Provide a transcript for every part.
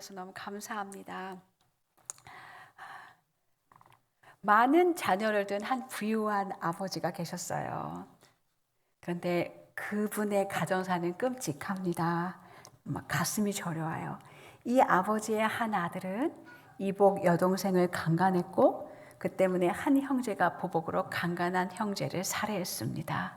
그래서 너무 감사합니다. 많은 자녀를 둔 한 부유한 아버지가 계셨어요. 그런데 그분의 가정사는 끔찍합니다. 막 가슴이 저려와요. 이 아버지의 한 아들은 이복 여동생을 강간했고 그 때문에 한 형제가 보복으로 강간한 형제를 살해했습니다.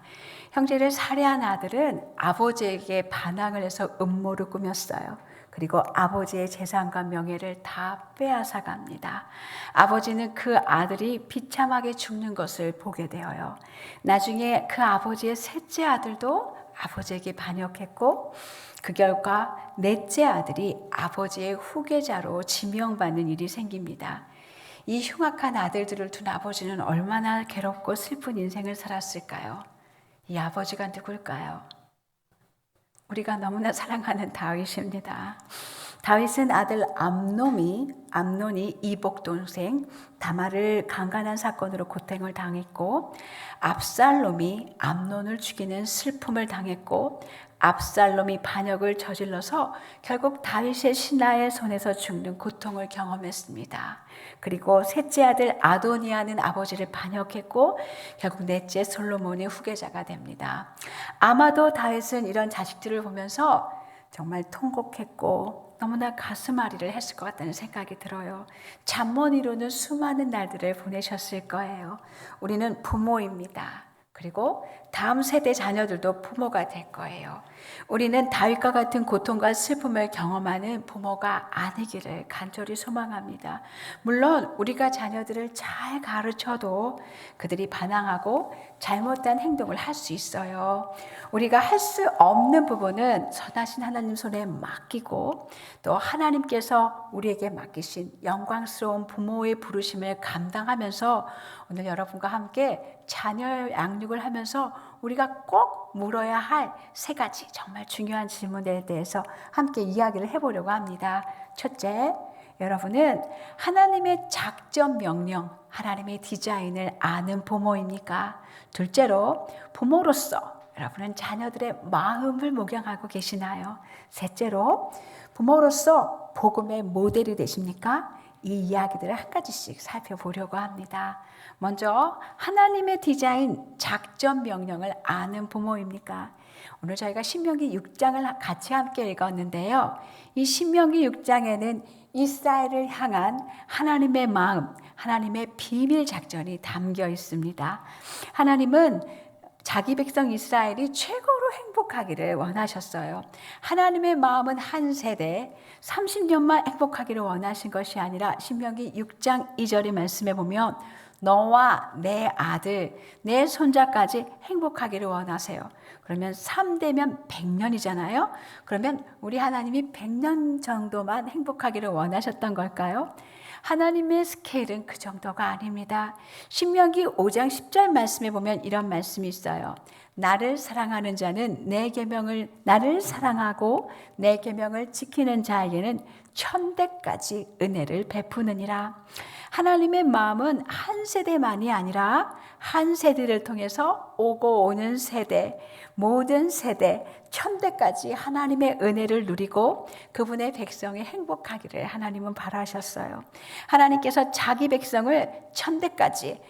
형제를 살해한 아들은 아버지에게 반항을 해서 음모를 꾸몄어요. 그리고 아버지의 재산과 명예를 다 빼앗아 갑니다. 아버지는 그 아들이 비참하게 죽는 것을 보게 되어요. 나중에 그 아버지의 셋째 아들도 아버지에게 반역했고 그 결과 넷째 아들이 아버지의 후계자로 지명받는 일이 생깁니다. 이 흉악한 아들들을 둔 아버지는 얼마나 괴롭고 슬픈 인생을 살았을까요? 이 아버지가 누굴까요? 우리가 너무나 사랑하는 다윗입니다. 다윗은 아들 암논이 이복 동생 다말을 강간한 사건으로 고통을 당했고 압살롬이 암논을 죽이는 슬픔을 당했고 압살롬이 반역을 저질러서 결국 다윗의 신하의 손에서 죽는 고통을 경험했습니다. 그리고 셋째 아들 아도니아는 아버지를 반역했고 결국 넷째 솔로몬의 후계자가 됩니다. 아마도 다윗은 이런 자식들을 보면서 정말 통곡했고 너무나 가슴앓이를 했을 것 같다는 생각이 들어요. 잠 못 이루는 수많은 날들을 보내셨을 거예요. 우리는 부모입니다. 그리고 다음 세대 자녀들도 부모가 될 거예요. 우리는 다윗과 같은 고통과 슬픔을 경험하는 부모가 아니기를 간절히 소망합니다. 물론 우리가 자녀들을 잘 가르쳐도 그들이 반항하고 잘못된 행동을 할 수 있어요. 우리가 할 수 없는 부분은 선하신 하나님 손에 맡기고 또 하나님께서 우리에게 맡기신 영광스러운 부모의 부르심을 감당하면서 오늘 여러분과 함께 자녀 양육을 하면서 우리가 꼭 물어야 할 세 가지 정말 중요한 질문에 대해서 함께 이야기를 해보려고 합니다. 첫째, 여러분은 하나님의 작전 명령, 하나님의 디자인을 아는 부모입니까? 둘째로, 부모로서 여러분은 자녀들의 마음을 목양하고 계시나요? 셋째로, 부모로서 복음의 모델이 되십니까? 이 이야기들을 한 가지씩 살펴보려고 합니다. 먼저 하나님의 디자인 작전 명령을 아는 부모입니까? 오늘 저희가 신명기 6장을 같이 함께 읽었는데요. 이 신명기 6장에는 이스라엘을 향한 하나님의 마음, 하나님의 비밀 작전이 담겨 있습니다. 하나님은 자기 백성 이스라엘이 최고로 행복하기를 원하셨어요. 하나님의 마음은 한 세대 30년만 행복하기를 원하신 것이 아니라 신명기 6장 2절의 말씀에 보면 너와 내 아들, 내 손자까지 행복하기를 원하세요. 그러면 3대면 100년이잖아요. 그러면 우리 하나님이 100년 정도만 행복하기를 원하셨던 걸까요? 하나님의 스케일은 그 정도가 아닙니다. 신명기 5장 10절 말씀에 보면 이런 말씀이 있어요. 나를 사랑하는 자는 내 계명을 나를 사랑하고 내 계명을 지키는 자에게는 천대까지 은혜를 베푸느니라. 하나님의 마음은 한 세대만이 아니라 한 세대를 통해서 오고 오는 세대, 모든 세대, 천대까지 하나님의 은혜를 누리고 그분의 백성이 행복하기를 하나님은 바라셨어요. 하나님께서 자기 백성을 천대까지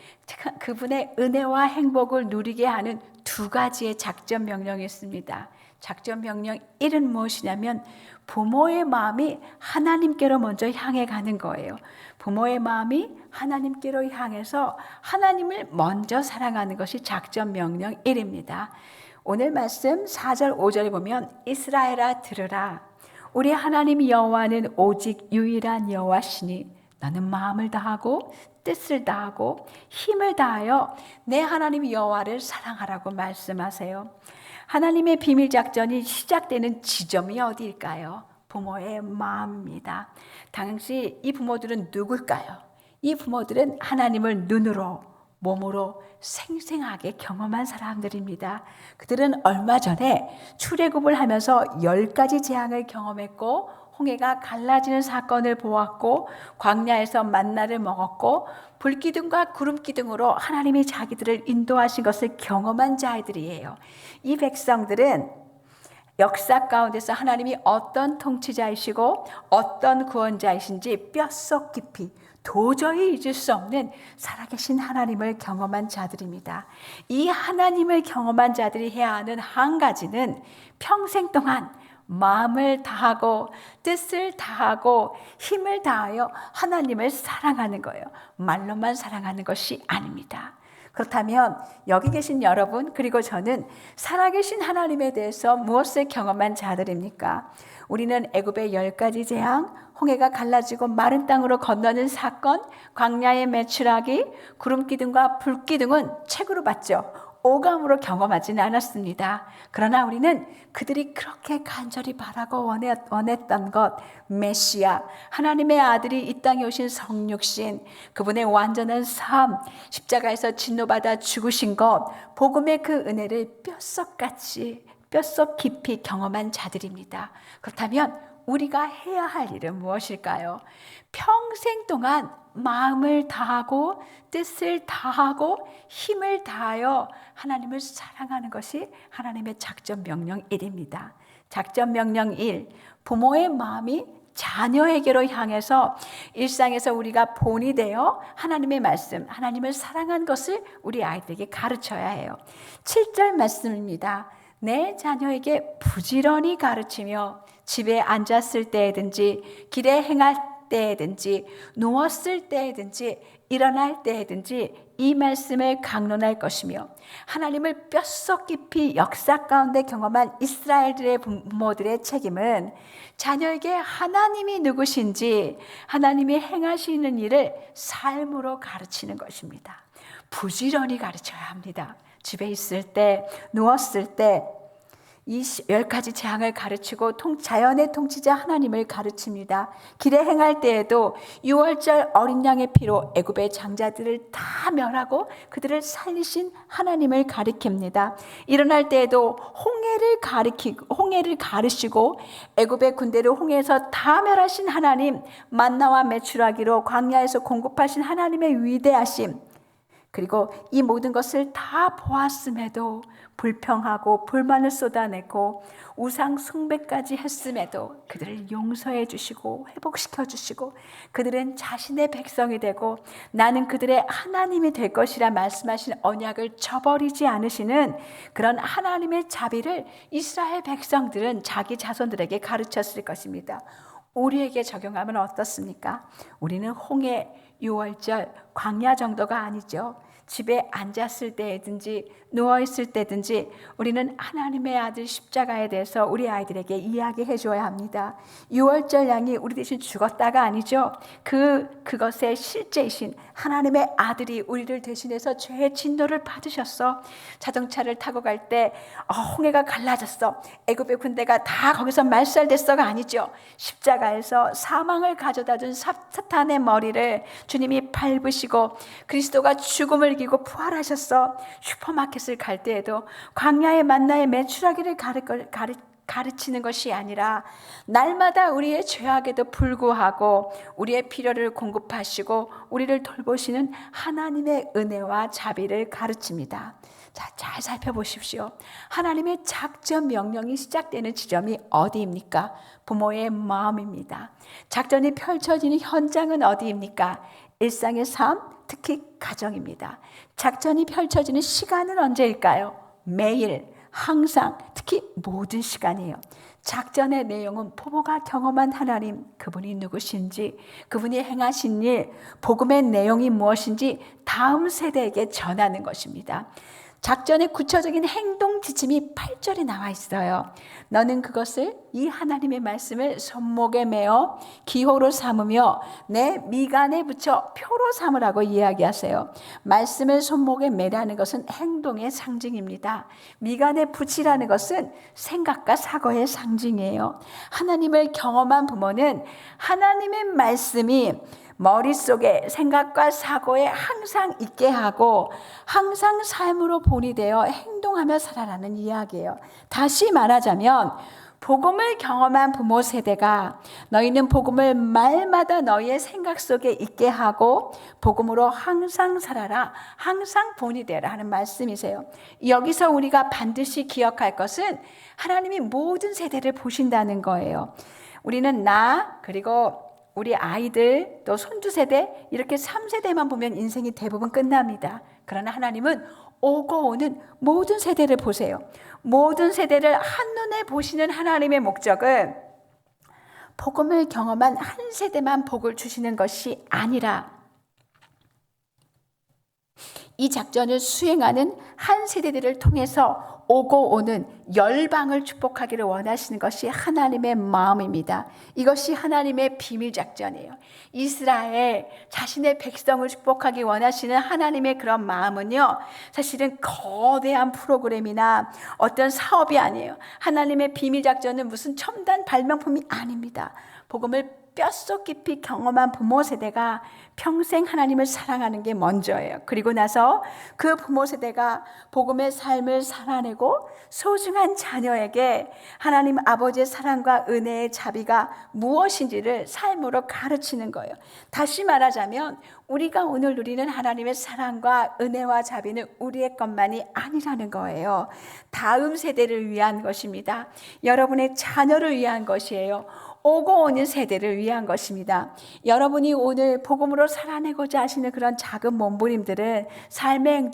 그분의 은혜와 행복을 누리게 하는 두 가지의 작전 명령이 있습니다. 작전 명령 1은 무엇이냐면 부모의 마음이 하나님께로 먼저 향해 가는 거예요. 부모의 마음이 하나님께로 향해서 하나님을 먼저 사랑하는 것이 작전 명령 1입니다. 오늘 말씀 4절 5절에 보면 이스라엘아 들으라. 우리 하나님 여호와는 오직 유일한 여호와시니 너는 마음을 다하고 뜻을 다하고 힘을 다하여 내 하나님 여호와를 사랑하라고 말씀하세요. 하나님의 비밀 작전이 시작되는 지점이 어디일까요? 부모의 마음입니다. 당시 이 부모들은 누굴까요? 이 부모들은 하나님을 눈으로 몸으로 생생하게 경험한 사람들입니다. 그들은 얼마 전에 출애굽을 하면서 10가지 재앙을 경험했고 홍해가 갈라지는 사건을 보았고 광야에서 만나를 먹었고 불기둥과 구름기둥으로 하나님이 자기들을 인도하신 것을 경험한 자들이에요. 이 백성들은 역사 가운데서 하나님이 어떤 통치자이시고 어떤 구원자이신지 뼛속 깊이 도저히 잊을 수 없는 살아계신 하나님을 경험한 자들입니다. 이 하나님을 경험한 자들이 해야 하는 한 가지는 평생 동안 마음을 다하고 뜻을 다하고 힘을 다하여 하나님을 사랑하는 거예요. 말로만 사랑하는 것이 아닙니다. 그렇다면 여기 계신 여러분 그리고 저는 살아계신 하나님에 대해서 무엇을 경험한 자들입니까? 우리는 애굽의 10가지 재앙, 홍해가 갈라지고 마른 땅으로 건너는 사건, 광야의 메추라기, 구름 기둥과 불 기둥은 책으로 봤죠. 오감으로 경험하지는 않았습니다. 그러나 우리는 그들이 그렇게 간절히 바라고 원했던 것, 메시아, 하나님의 아들이 이 땅에 오신 성육신, 그분의 완전한 삶, 십자가에서 진노받아 죽으신 것, 복음의 그 은혜를 뼛속 깊이 경험한 자들입니다. 그렇다면 우리가 해야 할 일은 무엇일까요? 평생 동안 마음을 다하고 뜻을 다하고 힘을 다하여 하나님을 사랑하는 것이 하나님의 작전 명령 1입니다. 작전 명령 1, 부모의 마음이 자녀에게로 향해서 일상에서 우리가 본이 되어 하나님의 말씀, 하나님을 사랑한 것을 우리 아이들에게 가르쳐야 해요. 7절 말씀입니다. 내 자녀에게 부지런히 가르치며 집에 앉았을 때든지 길에 행할 때든지 누웠을 때든지 일어날 때든지 이 말씀을 강론할 것이며 하나님을 뼛속 깊이 역사 가운데 경험한 이스라엘들의 부모들의 책임은 자녀에게 하나님이 누구신지 하나님이 행하시는 일을 삶으로 가르치는 것입니다. 부지런히 가르쳐야 합니다. 집에 있을 때, 누웠을 때 이 10가지 재앙을 가르치고 자연의 통치자 하나님을 가르칩니다. 길에 행할 때에도 6월절 어린 양의 피로 애굽의 장자들을 다 멸하고 그들을 살리신 하나님을 가리킵니다. 일어날 때에도 홍해를 가르시고 애굽의 군대를 홍해에서 다 멸하신 하나님, 만나와 메추라기로 광야에서 공급하신 하나님의 위대하심, 그리고 이 모든 것을 다 보았음에도 불평하고 불만을 쏟아내고 우상 숭배까지 했음에도 그들을 용서해 주시고 회복시켜 주시고 그들은 자신의 백성이 되고 나는 그들의 하나님이 될 것이라 말씀하신 언약을 저버리지 않으시는 그런 하나님의 자비를 이스라엘 백성들은 자기 자손들에게 가르쳤을 것입니다. 우리에게 적용하면 어떻습니까? 우리는 홍해 6월절 광야 정도가 아니죠. 집에 앉았을 때든지 누워있을 때든지 우리는 하나님의 아들 십자가에 대해서 우리 아이들에게 이야기해 줘야 합니다. 6월절 양이 우리 대신 죽었다가 아니죠. 그것의 실제이신 하나님의 아들이 우리를 대신해서 죄의 진노를 받으셨어. 자동차를 타고 갈 때 홍해가 갈라졌어. 애굽의 군대가 다 거기서 말살됐어가 아니죠. 십자가에서 사망을 가져다 준 사탄의 머리를 주님이 밟으시고 그리스도가 죽음을 이기고 부활하셨어. 슈퍼마켓을 갈 때에도 광야의 만나의 메추라기를 가르치는 것이 아니라 날마다 우리의 죄악에도 불구하고 우리의 필요를 공급하시고 우리를 돌보시는 하나님의 은혜와 자비를 가르칩니다. 자, 잘 살펴보십시오. 하나님의 작전 명령이 시작되는 지점이 어디입니까? 부모의 마음입니다. 작전이 펼쳐지는 현장은 어디입니까? 일상의 삶, 특히 가정입니다. 작전이 펼쳐지는 시간은 언제일까요? 매일, 항상, 특히 모든 시간이에요. 작전의 내용은 부모가 경험한 하나님, 그분이 누구신지, 그분이 행하신 일, 복음의 내용이 무엇인지 다음 세대에게 전하는 것입니다. 작전의 구체적인 행동 지침이 8절에 나와 있어요. 너는 그것을 이 하나님의 말씀을 손목에 메어 기호로 삼으며 내 미간에 붙여 표로 삼으라고 이야기하세요. 말씀을 손목에 매라는 것은 행동의 상징입니다. 미간에 붙이라는 것은 생각과 사고의 상징이에요. 하나님을 경험한 부모는 하나님의 말씀이 머릿속에 생각과 사고에 항상 있게 하고 항상 삶으로 본이 되어 행동하며 살아라는 이야기예요. 다시 말하자면 복음을 경험한 부모 세대가 너희는 복음을 말마다 너희의 생각 속에 있게 하고 복음으로 항상 살아라, 항상 본이 되라 하는 말씀이세요. 여기서 우리가 반드시 기억할 것은 하나님이 모든 세대를 보신다는 거예요. 우리는 나 그리고 우리 아이들 또 손주 세대 이렇게 3세대만 보면 인생이 대부분 끝납니다. 그러나 하나님은 오고 오는 모든 세대를 보세요. 모든 세대를 한눈에 보시는 하나님의 목적은 복음을 경험한 한 세대만 복을 주시는 것이 아니라 이 작전을 수행하는 한 세대들을 통해서 오고 오는 열방을 축복하기를 원하시는 것이 하나님의 마음입니다. 이것이 하나님의 비밀 작전이에요. 이스라엘 자신의 백성을 축복하기 원하시는 하나님의 그런 마음은요, 사실은 거대한 프로그램이나 어떤 사업이 아니에요. 하나님의 비밀 작전은 무슨 첨단 발명품이 아닙니다. 복음을 뼛속 깊이 경험한 부모 세대가 평생 하나님을 사랑하는 게 먼저예요. 그리고 나서 그 부모 세대가 복음의 삶을 살아내고 소중한 자녀에게 하나님 아버지의 사랑과 은혜의 자비가 무엇인지를 삶으로 가르치는 거예요. 다시 말하자면 우리가 오늘 누리는 하나님의 사랑과 은혜와 자비는 우리의 것만이 아니라는 거예요. 다음 세대를 위한 것입니다. 여러분의 자녀를 위한 것이에요. 오고 오는 세대를 위한 것입니다. 여러분이 오늘 복음으로 살아내고자 하시는 그런 작은 몸부림들은, 삶의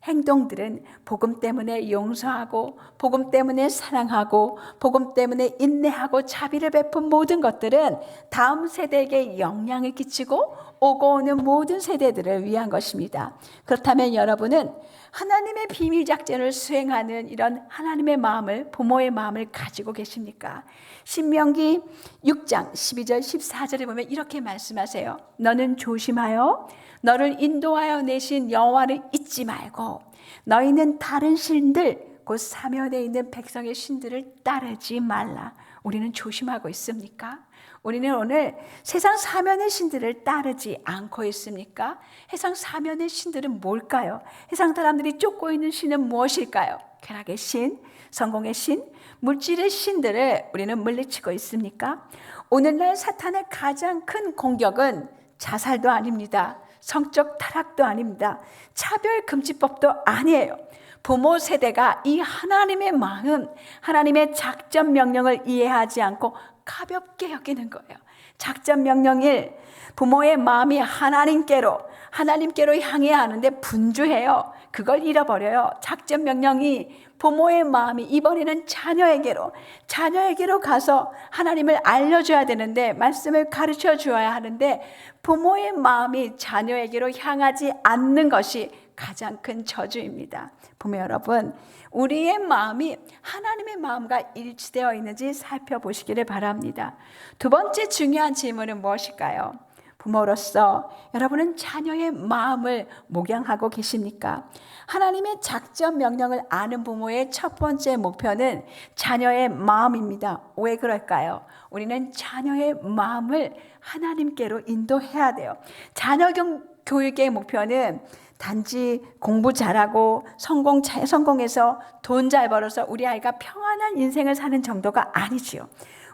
행동들은 복음 때문에 용서하고 복음 때문에 사랑하고 복음 때문에 인내하고 자비를 베푼 모든 것들은 다음 세대에게 영향을 끼치고 오고 오는 모든 세대들을 위한 것입니다. 그렇다면 여러분은 하나님의 비밀 작전을 수행하는 이런 하나님의 마음을, 부모의 마음을 가지고 계십니까? 신명기 6장 12절 14절에 보면 이렇게 말씀하세요. 너는 조심하여 너를 인도하여 내신 여호와를 잊지 말고 너희는 다른 신들 곧 사면에 있는 백성의 신들을 따르지 말라. 우리는 조심하고 있습니까? 우리는 오늘 세상 사면의 신들을 따르지 않고 있습니까? 세상 사면의 신들은 뭘까요? 세상 사람들이 쫓고 있는 신은 무엇일까요? 쾌락의 신, 성공의 신, 물질의 신들을 우리는 물리치고 있습니까? 오늘날 사탄의 가장 큰 공격은 자살도 아닙니다. 성적 타락도 아닙니다. 차별금지법도 아니에요. 부모 세대가 이 하나님의 마음, 하나님의 작전 명령을 이해하지 않고 가볍게 여기는 거예요. 작전 명령 1, 부모의 마음이 하나님께로 향해야 하는데 분주해요. 그걸 잃어버려요. 작전 명령 2, 부모의 마음이 이번에는 자녀에게로 가서 하나님을 알려줘야 되는데, 말씀을 가르쳐 주어야 하는데 부모의 마음이 자녀에게로 향하지 않는 것이 가장 큰 저주입니다. 부모 여러분, 우리의 마음이 하나님의 마음과 일치되어 있는지 살펴보시기를 바랍니다. 두 번째 중요한 질문은 무엇일까요? 부모로서 여러분은 자녀의 마음을 목양하고 계십니까? 하나님의 작전 명령을 아는 부모의 첫 번째 목표는 자녀의 마음입니다. 왜 그럴까요? 우리는 자녀의 마음을 하나님께로 인도해야 돼요. 자녀 교육의 목표는 단지 공부 잘하고 성공해서 돈 잘 벌어서 우리 아이가 평안한 인생을 사는 정도가 아니지요.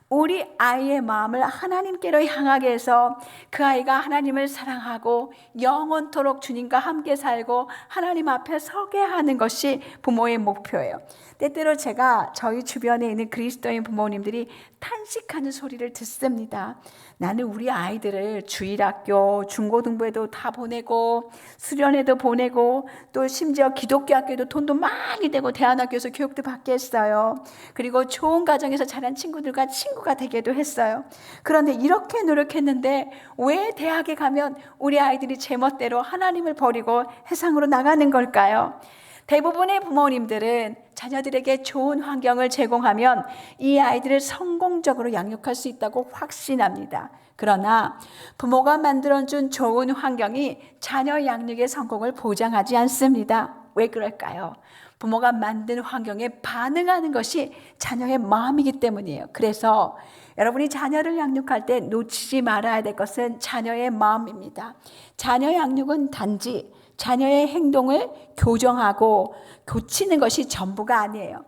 우리 아이의 마음을 하나님께로 향하게 해서 그 아이가 하나님을 사랑하고 영원토록 주님과 함께 살고 하나님 앞에 서게 하는 것이 부모의 목표예요. 때때로 제가 저희 주변에 있는 그리스도인 부모님들이 탄식하는 소리를 듣습니다. 나는 우리 아이들을 주일학교, 중고등부에도 다 보내고 수련회도 보내고 또 심지어 기독교 학교에도 돈도 많이 내고 대안학교에서 교육도 받게 했어요. 그리고 좋은 가정에서 자란 친구들과 친구가 되기도 했어요. 그런데 이렇게 노력했는데 왜 대학에 가면 우리 아이들이 제멋대로 하나님을 버리고 세상으로 나가는 걸까요? 대부분의 부모님들은 자녀들에게 좋은 환경을 제공하면 이 아이들을 성공적으로 양육할 수 있다고 확신합니다. 그러나 부모가 만들어준 좋은 환경이 자녀 양육의 성공을 보장하지 않습니다. 왜 그럴까요? 부모가 만든 환경에 반응하는 것이 자녀의 마음이기 때문이에요. 그래서 여러분이 자녀를 양육할 때 놓치지 말아야 될 것은 자녀의 마음입니다. 자녀 양육은 단지 자녀의 행동을 교정하고 고치는 것이 전부가 아니에요.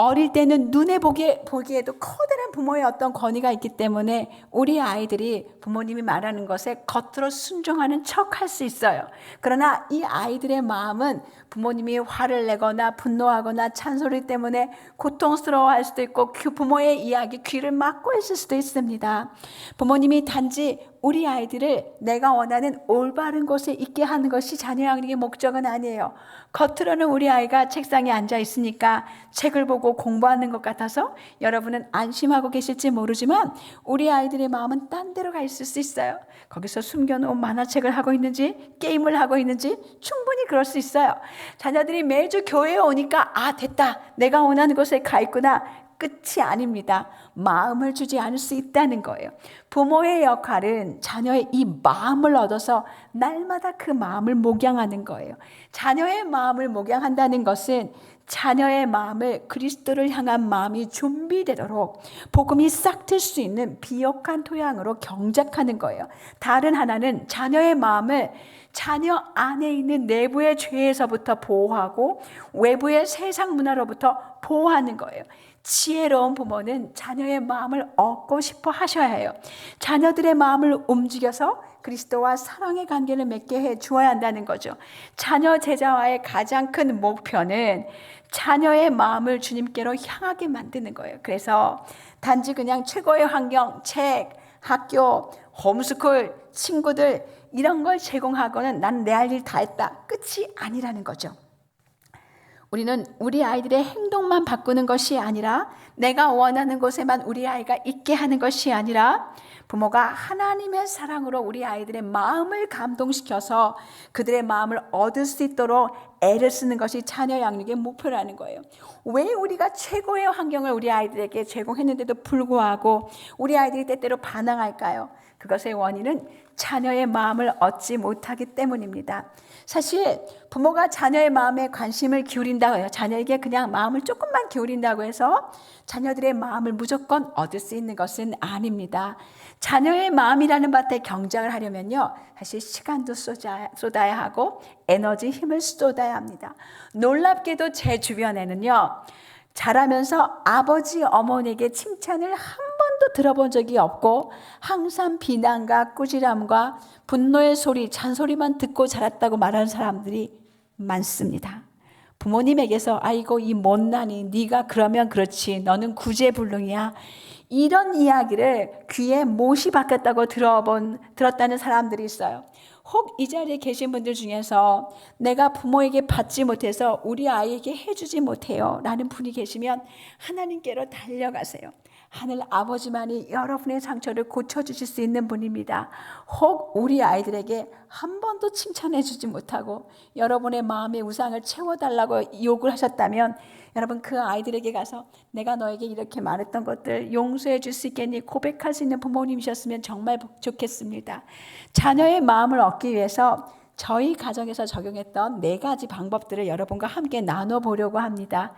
어릴 때는 눈에 보기에도 커다란 부모의 어떤 권위가 있기 때문에 우리 아이들이 부모님이 말하는 것에 겉으로 순종하는 척 할 수 있어요. 그러나 이 아이들의 마음은 부모님이 화를 내거나 분노하거나 잔소리 때문에 고통스러워할 수도 있고 부모의 이야기 귀를 막고 있을 수도 있습니다. 부모님이 단지 우리 아이들을 내가 원하는 올바른 곳에 있게 하는 것이 자녀 양육의 목적은 아니에요. 겉으로는 우리 아이가 책상에 앉아 있으니까 책을 보고 공부하는 것 같아서 여러분은 안심하고 계실지 모르지만 우리 아이들의 마음은 딴 데로 가 있을 수 있어요. 거기서 숨겨놓은 만화책을 하고 있는지 게임을 하고 있는지 충분히 그럴 수 있어요. 자녀들이 매주 교회에 오니까 됐다, 내가 원하는 곳에 가 있구나, 끝이 아닙니다. 마음을 주지 않을 수 있다는 거예요. 부모의 역할은 자녀의 이 마음을 얻어서 날마다 그 마음을 목양하는 거예요. 자녀의 마음을 목양한다는 것은 자녀의 마음을 그리스도를 향한 마음이 준비되도록 복음이 싹틀 수 있는 비옥한 토양으로 경작하는 거예요. 다른 하나는 자녀의 마음을 자녀 안에 있는 내부의 죄에서부터 보호하고 외부의 세상 문화로부터 보호하는 거예요. 지혜로운 부모는 자녀의 마음을 얻고 싶어 하셔야 해요. 자녀들의 마음을 움직여서 그리스도와 사랑의 관계를 맺게 해 주어야 한다는 거죠. 자녀 제자와의 가장 큰 목표는 자녀의 마음을 주님께로 향하게 만드는 거예요. 그래서 단지 그냥 최고의 환경, 책, 학교, 홈스쿨, 친구들 이런 걸 제공하고는 난 내 할 일 다 했다, 끝이 아니라는 거죠. 우리는 우리 아이들의 행동만 바꾸는 것이 아니라 내가 원하는 곳에만 우리 아이가 있게 하는 것이 아니라 부모가 하나님의 사랑으로 우리 아이들의 마음을 감동시켜서 그들의 마음을 얻을 수 있도록 애를 쓰는 것이 자녀 양육의 목표라는 거예요. 왜 우리가 최고의 환경을 우리 아이들에게 제공했는데도 불구하고 우리 아이들이 때때로 반항할까요? 그것의 원인은 자녀의 마음을 얻지 못하기 때문입니다. 사실 부모가 자녀의 마음에 관심을 기울인다고 해요. 자녀에게 그냥 마음을 조금만 기울인다고 해서 자녀들의 마음을 무조건 얻을 수 있는 것은 아닙니다. 자녀의 마음이라는 밭에 경작을 하려면요, 사실 시간도 쏟아야 하고 에너지, 힘을 쏟아야 합니다. 놀랍게도 제 주변에는요, 자라면서 아버지, 어머니에게 칭찬을 한 번도 들어본 적이 없고 항상 비난과 꾸지람과 분노의 소리, 잔소리만 듣고 자랐다고 말하는 사람들이 많습니다. 부모님에게서 아이고 이 못난이, 네가 그러면 그렇지, 너는 구제불능이야, 이런 이야기를 귀에 못이 박혔다고 들었다는 사람들이 있어요. 혹 이 자리에 계신 분들 중에서 내가 부모에게 받지 못해서 우리 아이에게 해주지 못해요 라는 분이 계시면 하나님께로 달려가세요. 하늘 아버지만이 여러분의 상처를 고쳐주실 수 있는 분입니다. 혹 우리 아이들에게 한 번도 칭찬해 주지 못하고 여러분의 마음의 우상을 채워달라고 요구를 하셨다면 여러분 그 아이들에게 가서 내가 너에게 이렇게 말했던 것들 용서해 줄 수 있겠니? 고백할 수 있는 부모님이셨으면 정말 좋겠습니다. 자녀의 마음을 얻기 위해서 저희 가정에서 적용했던 4가지 방법들을 여러분과 함께 나눠보려고 합니다.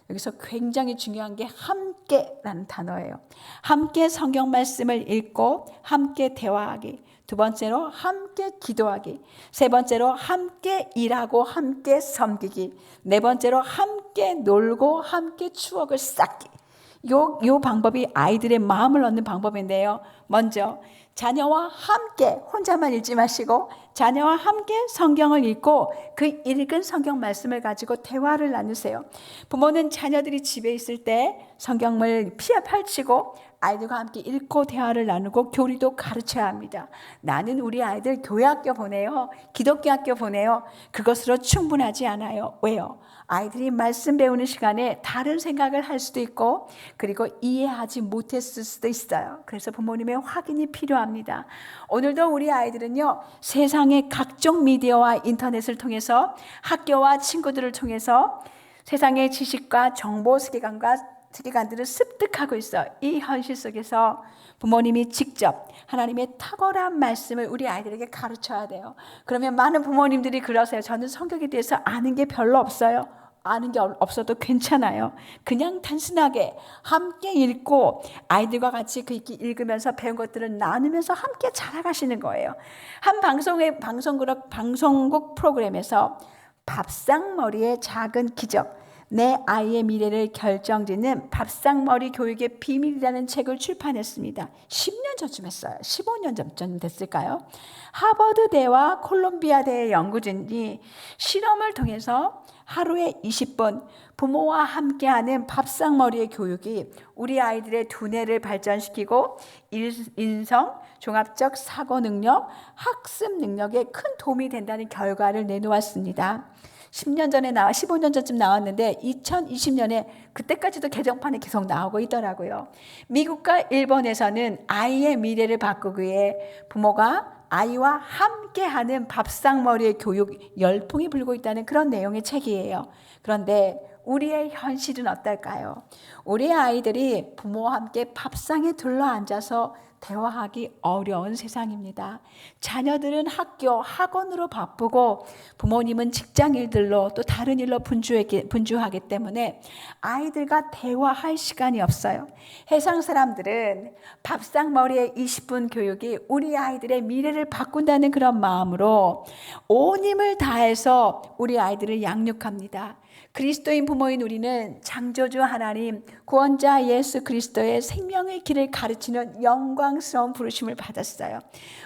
여기서 굉장히 중요한 게 함께라는 단어예요. 함께 성경 말씀을 읽고 함께 대화하기. 2번째로 함께 기도하기. 3번째로 함께 일하고 함께 섬기기. 4번째로 함께 놀고 함께 추억을 쌓기. 요 방법이 아이들의 마음을 얻는 방법인데요. 먼저 자녀와 함께 혼자만 읽지 마시고 자녀와 함께 성경을 읽고 그 읽은 성경 말씀을 가지고 대화를 나누세요. 부모는 자녀들이 집에 있을 때 성경을 펼치고 아이들과 함께 읽고 대화를 나누고 교리도 가르쳐야 합니다. 나는 우리 아이들 교회학교 보내요, 기독교 학교 보내요, 그것으로 충분하지 않아요. 왜요? 아이들이 말씀 배우는 시간에 다른 생각을 할 수도 있고 그리고 이해하지 못했을 수도 있어요. 그래서 부모님의 확인이 필요합니다. 오늘도 우리 아이들은요, 세상의 각종 미디어와 인터넷을 통해서 학교와 친구들을 통해서 세상의 지식과 정보 세계관들을 습득하고 있어요. 이 현실 속에서 부모님이 직접 하나님의 탁월한 말씀을 우리 아이들에게 가르쳐야 돼요. 그러면 많은 부모님들이 그러세요. 저는 성경에 대해서 아는 게 별로 없어요. 아는 게 없어도 괜찮아요. 그냥 단순하게 함께 읽고 아이들과 같이 그 읽으면서 배운 것들을 나누면서 함께 자라가시는 거예요. 한 방송국 프로그램에서 밥상머리의 작은 기적, 내 아이의 미래를 결정짓는 밥상머리 교육의 비밀이라는 책을 출판했습니다. 10년 전쯤 했어요. 15년 전쯤 됐을까요? 하버드대와 콜롬비아대의 연구진이 실험을 통해서 하루에 20분 부모와 함께하는 밥상머리의 교육이 우리 아이들의 두뇌를 발전시키고 인성, 종합적 사고 능력, 학습 능력에 큰 도움이 된다는 결과를 내놓았습니다. 10년 전에 15년 전쯤 나왔는데 2020년에 그때까지도 개정판이 계속 나오고 있더라고요. 미국과 일본에서는 아이의 미래를 바꾸기 위해 부모가 아이와 함께하는 밥상머리의 교육 열풍이 불고 있다는 그런 내용의 책이에요. 그런데 우리의 현실은 어떨까요? 우리 아이들이 부모와 함께 밥상에 둘러앉아서 대화하기 어려운 세상입니다. 자녀들은 학교, 학원으로 바쁘고 부모님은 직장 일들로 또 다른 일로 분주하기 때문에 아이들과 대화할 시간이 없어요. 해상 사람들은 밥상머리의 20분 교육이 우리 아이들의 미래를 바꾼다는 그런 마음으로 온 힘을 다해서 우리 아이들을 양육합니다. 그리스도인 부모인 우리는 창조주 하나님, 구원자 예수 그리스도의 생명의 길을 가르치는 영광스러운 부르심을 받았어요.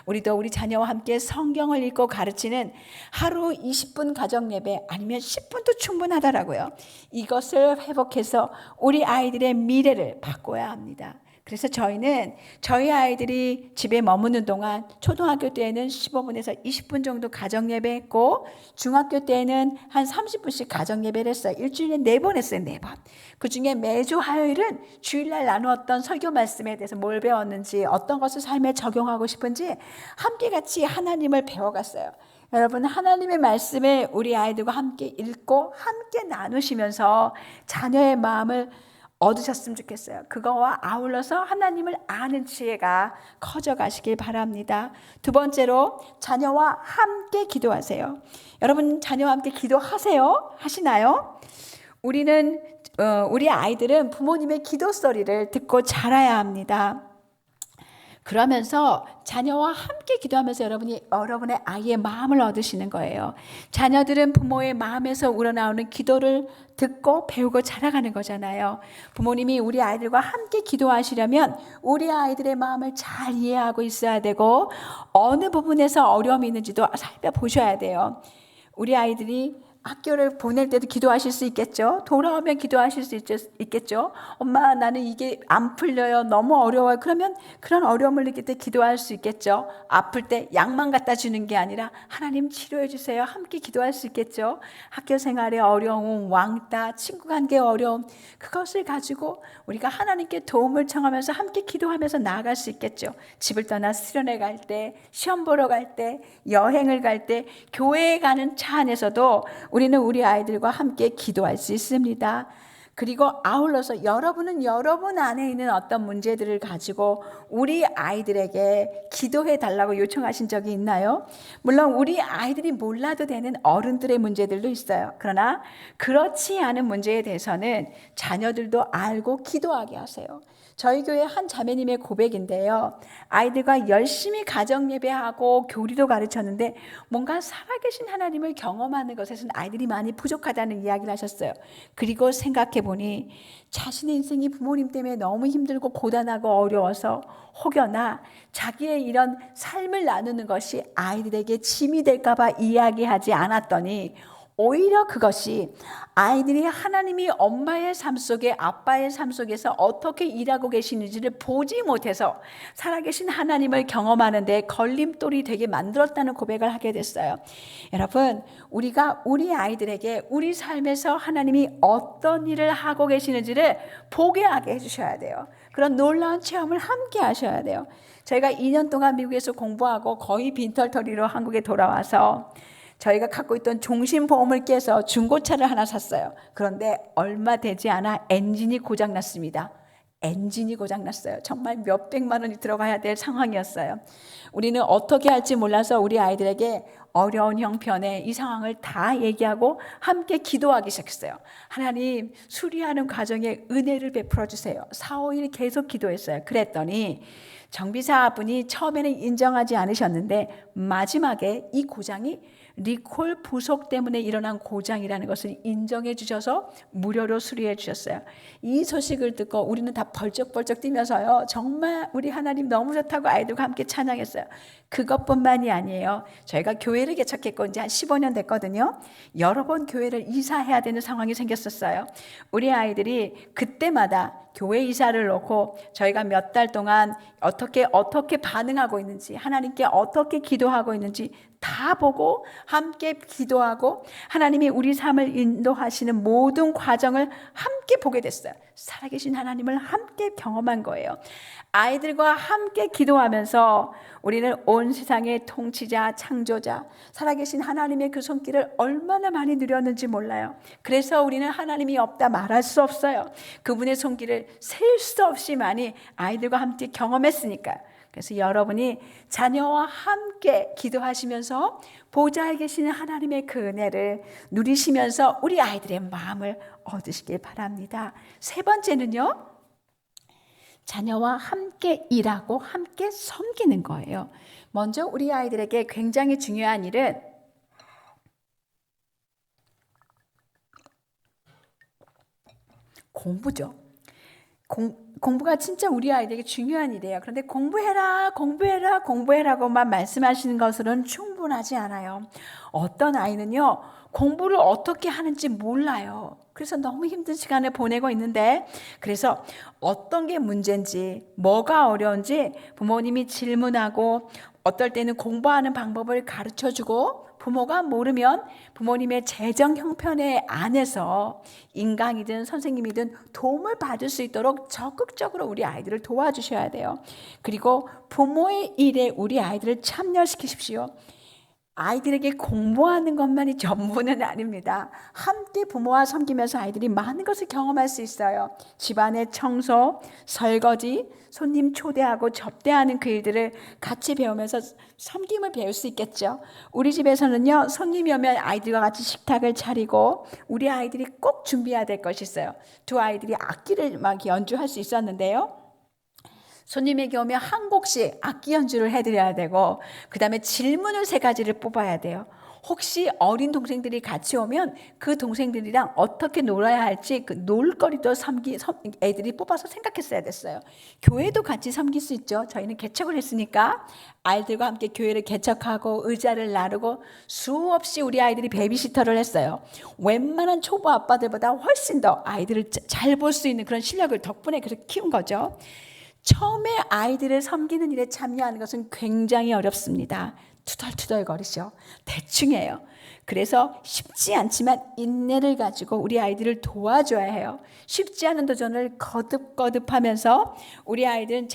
우리도 우리 자녀와 함께 성경을 읽고 가르치는 하루 20분 가정 예배 아니면 10분도 충분하더라고요. 이것을 회복해서 우리 아이들의 미래를 바꿔야 합니다. 그래서 저희는 저희 아이들이 집에 머무는 동안 초등학교 때에는 15분에서 20분 정도 가정 예배했고 중학교 때에는 한 30분씩 가정 예배를 했어요. 일주일에 4번 했어요. 4번. 그중에 매주 화요일은 주일날 나누었던 설교 말씀에 대해서 뭘 배웠는지 어떤 것을 삶에 적용하고 싶은지 함께 같이 하나님을 배워갔어요. 여러분 하나님의 말씀을 우리 아이들과 함께 읽고 함께 나누시면서 자녀의 마음을 얻으셨으면 좋겠어요. 그거와 아울러서 하나님을 아는 지혜가 커져가시길 바랍니다. 두 번째로 자녀와 함께 기도하세요. 여러분 자녀와 함께 기도하세요? 하시나요? 우리 아이들은 부모님의 기도 소리를 듣고 자라야 합니다. 그러면서 자녀와 함께 기도하면서 여러분의 아이의 마음을 얻으시는 거예요. 자녀들은 부모의 마음에서 우러나오는 기도를 듣고 배우고 자라가는 거잖아요. 부모님이 우리 아이들과 함께 기도하시려면 우리 아이들의 마음을 잘 이해하고 있어야 되고 어느 부분에서 어려움이 있는지도 살펴보셔야 돼요. 우리 아이들이 학교를 보낼 때도 기도하실 수 있겠죠. 돌아오면 기도하실 수 있겠죠. 엄마 나는 이게 안 풀려요. 너무 어려워요. 그러면 그런 어려움을 느낄 때 기도할 수 있겠죠. 아플 때 약만 갖다 주는 게 아니라 하나님 치료해 주세요. 함께 기도할 수 있겠죠. 학교 생활의 어려움, 왕따, 친구 관계의 어려움 그것을 가지고 우리가 하나님께 도움을 청하면서 함께 기도하면서 나아갈 수 있겠죠. 집을 떠나 수련회 갈 때, 시험 보러 갈 때, 여행을 갈 때, 교회에 가는 차 안에서도 우리는 우리 아이들과 함께 기도할 수 있습니다. 그리고 아울러서 여러분은 여러분 안에 있는 어떤 문제들을 가지고 우리 아이들에게 기도해 달라고 요청하신 적이 있나요? 물론 우리 아이들이 몰라도 되는 어른들의 문제들도 있어요. 그러나 그렇지 않은 문제에 대해서는 자녀들도 알고 기도하게 하세요. 저희 교회 한 자매님의 고백인데요. 아이들과 열심히 가정 예배하고 교리도 가르쳤는데 뭔가 살아계신 하나님을 경험하는 것에서는 아이들이 많이 부족하다는 이야기를 하셨어요. 그리고 생각해 보니 자신의 인생이 부모님 때문에 너무 힘들고 고단하고 어려워서 혹여나 자기의 이런 삶을 나누는 것이 아이들에게 짐이 될까 봐 이야기하지 않았더니 오히려 그것이 아이들이 하나님이 엄마의 삶 속에 아빠의 삶 속에서 어떻게 일하고 계시는지를 보지 못해서 살아계신 하나님을 경험하는 데 걸림돌이 되게 만들었다는 고백을 하게 됐어요. 여러분 우리가 우리 아이들에게 우리 삶에서 하나님이 어떤 일을 하고 계시는지를 보게 하게 해주셔야 돼요. 그런 놀라운 체험을 함께 하셔야 돼요. 저희가 2년 동안 미국에서 공부하고 거의 빈털터리로 한국에 돌아와서 저희가 갖고 있던 종신보험을 깨서 중고차를 하나 샀어요. 그런데 얼마 되지 않아 엔진이 고장났습니다. 엔진이 고장났어요. 정말 몇백만 원이 들어가야 될 상황이었어요. 우리는 어떻게 할지 몰라서 우리 아이들에게 어려운 형편에 이 상황을 다 얘기하고 함께 기도하기 시작했어요. 하나님 수리하는 과정에 은혜를 베풀어 주세요. 4, 5일 계속 기도했어요. 그랬더니 정비사분이 처음에는 인정하지 않으셨는데 마지막에 이 고장이 리콜 부속 때문에 일어난 고장이라는 것을 인정해 주셔서 무료로 수리해 주셨어요. 이 소식을 듣고 우리는 다 벌쩍벌쩍 뛰면서요, 정말 우리 하나님 너무 좋다고 아이들과 함께 찬양했어요. 그것뿐만이 아니에요. 저희가 교회를 개척했고 이제 한 15년 됐거든요. 여러 번 교회를 이사해야 되는 상황이 생겼었어요. 우리 아이들이 그때마다 교회 이사를 놓고 저희가 몇 달 동안 어떻게 반응하고 있는지, 하나님께 어떻게 기도하고 있는지 다 보고 함께 기도하고 하나님이 우리 삶을 인도하시는 모든 과정을 함께 보게 됐어요. 살아계신 하나님을 함께 경험한 거예요. 아이들과 함께 기도하면서 우리는 온 세상의 통치자, 창조자, 살아계신 하나님의 그 손길을 얼마나 많이 누렸는지 몰라요. 그래서 우리는 하나님이 없다 말할 수 없어요. 그분의 손길을 셀 수 없이 많이 아이들과 함께 경험했으니까요. 그래서 여러분이 자녀와 함께 기도하시면서 보좌에 계시는 하나님의 그 은혜를 누리시면서 우리 아이들의 마음을 얻으시길 바랍니다. 세 번째는요, 자녀와 함께 일하고 함께 섬기는 거예요. 먼저 우리 아이들에게 굉장히 중요한 일은 공부죠. 공부가 진짜 우리 아이들에게 중요한 일이에요. 그런데 공부해라고만 말씀하시는 것으로는 충분하지 않아요. 어떤 아이는요, 공부를 어떻게 하는지 몰라요. 그래서 너무 힘든 시간을 보내고 있는데, 그래서 어떤 게 문제인지, 뭐가 어려운지 부모님이 질문하고, 어떨 때는 공부하는 방법을 가르쳐주고, 부모가 모르면 부모님의 재정 형편에 안에서 인강이든 선생님이든 도움을 받을 수 있도록 적극적으로 우리 아이들을 도와주셔야 돼요. 그리고 부모의 일에 우리 아이들을 참여시키십시오. 아이들에게 공부하는 것만이 전부는 아닙니다. 함께 부모와 섬기면서 아이들이 많은 것을 경험할 수 있어요. 집안의 청소, 설거지, 손님 초대하고 접대하는 그 일들을 같이 배우면서 섬김을 배울 수 있겠죠. 우리 집에서는요, 손님이 오면 아이들과 같이 식탁을 차리고 우리 아이들이 꼭 준비해야 될 것이 있어요. 두 아이들이 악기를 막 연주할 수 있었는데요, 손님에게 오면 한 곡씩 악기 연주를 해드려야 되고, 그 다음에 질문을 3가지를 뽑아야 돼요. 혹시 어린 동생들이 같이 오면 그 동생들이랑 어떻게 놀아야 할지 그 놀거리도 애들이 뽑아서 생각했어야 됐어요. 교회도 같이 섬길 수 있죠. 저희는 개척을 했으니까 아이들과 함께 교회를 개척하고 의자를 나르고 수없이 우리 아이들이 베이비시터를 했어요. 웬만한 초보 아빠들보다 훨씬 더 아이들을 잘 볼 수 있는 그런 실력을 덕분에 그렇게 키운 거죠. 처음에 아이들을 섬기는 일에 참여하는 것은 굉장히 어렵습니다. 투덜투덜거리죠. 대충해요. 그래서 쉽지 않지만 인내를 가지고 우리 아이들을 도와줘야 해요. 쉽지 않은 도전을 거듭거듭하면서 우리 아이들은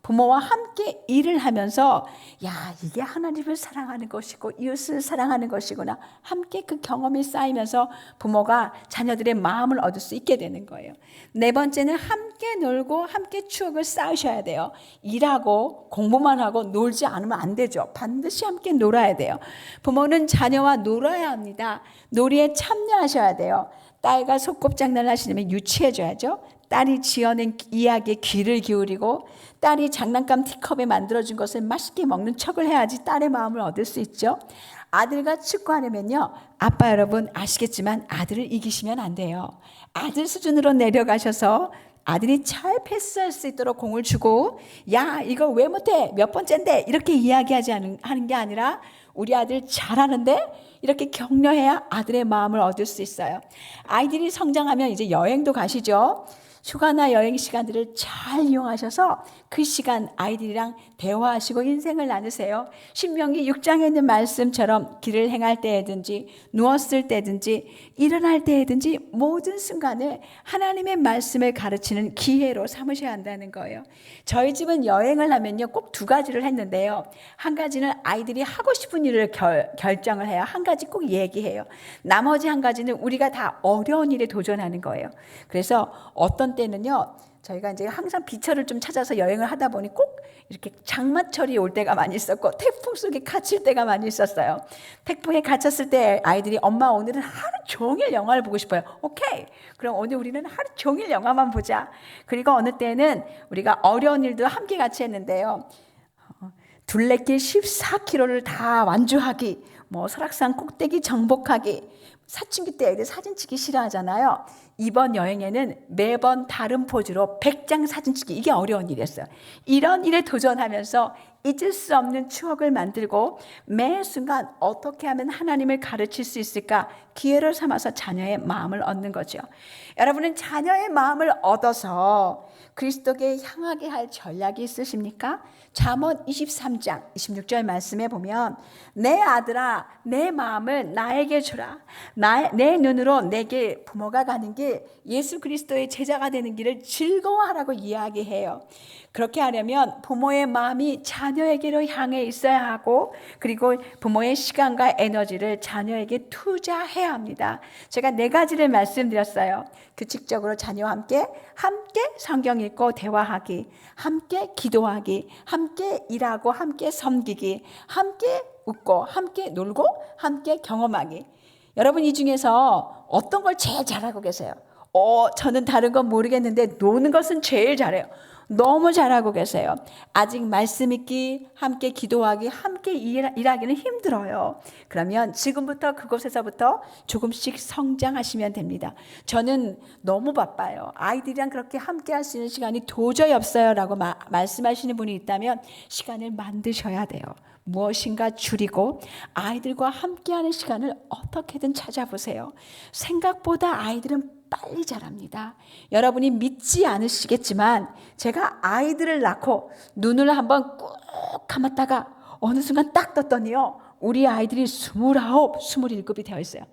부모와 함께 일을 하면서, 야, 이게 하나님을 사랑하는 것이고 이웃을 사랑하는 것이구나, 함께 그 경험이 쌓이면서 부모가 자녀들의 마음을 얻을 수 있게 되는 거예요. 4번째는 함께 놀고 함께 추억을 쌓으셔야 돼요. 일하고 공부만 하고 놀지 않으면 안 되죠. 반드시 함께 놀아야 돼요. 부모는 자녀와 놀아야 합니다. 놀이에 참여하셔야 돼요. 딸과 소꿉장난을 하시려면 유치해줘야죠. 딸이 지어낸 이야기에 귀를 기울이고, 딸이 장난감 티컵에 만들어준 것을 맛있게 먹는 척을 해야지 딸의 마음을 얻을 수 있죠. 아들과 축구하려면요, 아빠 여러분 아시겠지만 아들을 이기시면 안 돼요. 아들 수준으로 내려가셔서 아들이 잘 패스할 수 있도록 공을 주고, 야, 이거 왜 못해? 몇 번째인데? 이렇게 이야기하지 하는 게 아니라, 우리 아들 잘하는데? 이렇게 격려해야 아들의 마음을 얻을 수 있어요. 아이들이 성장하면 이제 여행도 가시죠. 휴가나 여행 시간들을 잘 이용하셔서 그 시간 아이들이랑 대화하시고 인생을 나누세요. 신명기 6장에 있는 말씀처럼 길을 행할 때든지 누웠을 때든지 일어날 때든지 모든 순간을 하나님의 말씀을 가르치는 기회로 삼으셔야 한다는 거예요. 저희 집은 여행을 하면요, 꼭 2가지를 했는데요. 한 가지는 아이들이 하고 싶은 일을 결정을 해요. 한 가지 꼭 얘기해요. 나머지 한 가지는 우리가 다 어려운 일에 도전하는 거예요. 그래서 어떤 때는요, 저희가 이제 항상 비철을 좀 찾아서 여행을 하다 보니 꼭 이렇게 장마철이 올 때가 많이 있었고, 태풍 속에 갇힐 때가 많이 있었어요. 태풍에 갇혔을 때 아이들이, 엄마 오늘은 하루 종일 영화를 보고 싶어요. 오케이, 그럼 오늘 우리는 하루 종일 영화만 보자. 그리고 어느 때는 우리가 어려운 일도 함께 같이 했는데요, 둘레길 14km를 다 완주하기, 뭐 설악산 꼭대기 정복하기. 사춘기 때 애들 사진 찍기 싫어하잖아요. 이번 여행에는 매번 다른 포즈로 100장 사진 찍기, 이게 어려운 일이었어요. 이런 일에 도전하면서 잊을 수 없는 추억을 만들고 매 순간 어떻게 하면 하나님을 가르칠 수 있을까 기회를 삼아서 자녀의 마음을 얻는 거죠. 여러분은 자녀의 마음을 얻어서 그리스도께 향하게 할 전략이 있으십니까? 잠언 23장 26절 말씀에 보면 내 아들아 내 마음을 나에게 주라. 내 눈으로 내게 부모가 가는 길, 예수 그리스도의 제자가 되는 길을 즐거워하라고 이야기해요. 그렇게 하려면 부모의 마음이 자녀에게로 향해 있어야 하고, 그리고 부모의 시간과 에너지를 자녀에게 투자해야 합니다. 제가 4가지를 말씀드렸어요. 규칙적으로 자녀와 함께 성경 읽고 대화하기, 함께 기도하기, 함께 일하고 함께 섬기기, 함께 웃고 함께 놀고 함께 경험하기. 여러분 이 중에서 어떤 걸 제일 잘하고 계세요? 저는 다른 건 모르겠는데 노는 것은 제일 잘해요. 너무 잘하고 계세요. 아직 말씀 읽기, 함께 기도하기, 함께 일하기는 힘들어요. 그러면 지금부터 그곳에서부터 조금씩 성장하시면 됩니다. 저는 너무 바빠요. 아이들이랑 그렇게 함께 할 수 있는 시간이 도저히 없어요 라고 말씀하시는 분이 있다면 시간을 만드셔야 돼요. 무엇인가 줄이고 아이들과 함께하는 시간을 어떻게든 찾아보세요. 생각보다 아이들은 빨리 자랍니다. 여러분이 믿지 않으시겠지만 제가 아이들을 낳고 눈을 한번 꾹 감았다가 어느 순간 딱 떴더니요, 우리 아이들이 29, 27이 되어 있어요.